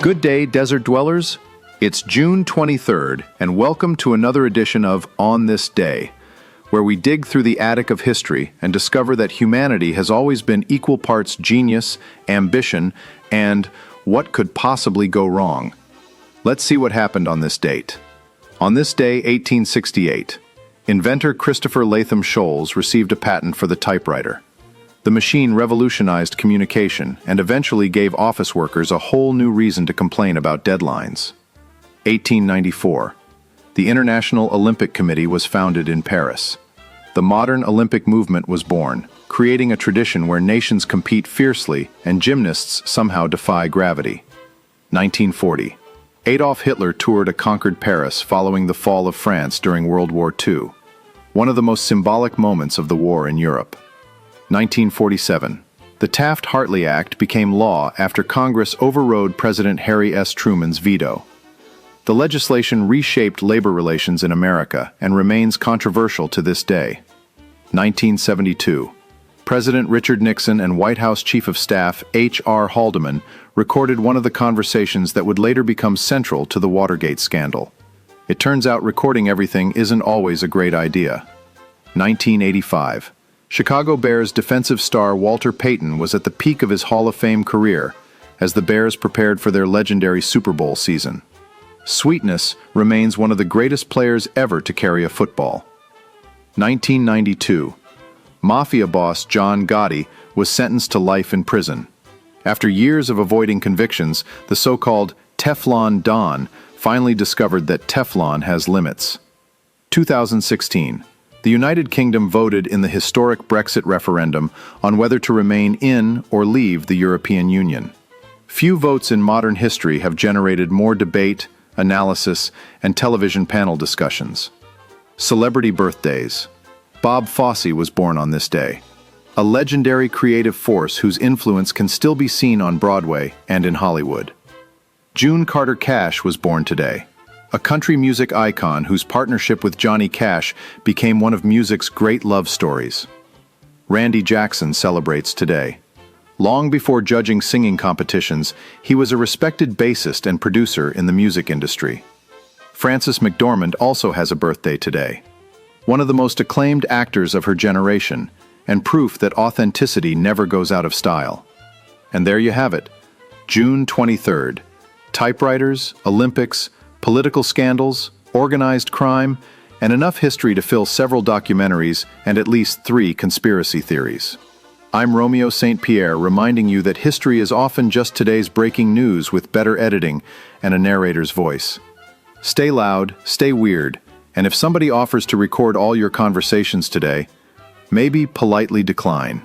Good day, desert dwellers. It's June 23rd, and welcome to another edition of On This Day, where we dig through the attic of history and discover that humanity has always been equal parts genius, ambition, and what could possibly go wrong. Let's see what happened on this date. On this day, 1868, inventor Christopher Latham Scholes received a patent for the typewriter. The machine revolutionized communication and eventually gave office workers a whole new reason to complain about deadlines. 1894. The International Olympic Committee was founded in Paris. The modern Olympic movement was born, creating a tradition where nations compete fiercely and gymnasts somehow defy gravity. 1940. Adolf Hitler toured a conquered Paris following the fall of France during World War II, one of the most symbolic moments of the war in Europe. 1947. The Taft-Hartley Act became law after Congress overrode President Harry S. Truman's veto. The legislation reshaped labor relations in America and remains controversial to this day. 1972. President Richard Nixon and White House Chief of Staff H.R. Haldeman recorded one of the conversations that would later become central to the Watergate scandal. It turns out recording everything isn't always a great idea. 1985. Chicago Bears defensive star Walter Payton was at the peak of his Hall of Fame career as the Bears prepared for their legendary Super Bowl season. Sweetness remains one of the greatest players ever to carry a football. 1992. Mafia boss John Gotti was sentenced to life in prison. After years of avoiding convictions, the so-called Teflon Don finally discovered that Teflon has limits. 2016. The United Kingdom voted in the historic Brexit referendum on whether to remain in or leave the European Union. Few votes in modern history have generated more debate, analysis, and television panel discussions. Celebrity birthdays. Bob Fosse was born on this day, a legendary creative force whose influence can still be seen on Broadway and in Hollywood. June Carter Cash was born today, a country music icon whose partnership with Johnny Cash became one of music's great love stories. Randy Jackson celebrates today. Long before judging singing competitions, he was a respected bassist and producer in the music industry. Frances McDormand also has a birthday today, one of the most acclaimed actors of her generation, and proof that authenticity never goes out of style. And there you have it, June 23rd. Typewriters, Olympics, political scandals, organized crime, and enough history to fill several documentaries and at least 3 conspiracy theories. I'm Romeo St.Pierre, reminding you that history is often just today's breaking news with better editing and a narrator's voice. Stay loud, stay weird, and if somebody offers to record all your conversations today, maybe politely decline.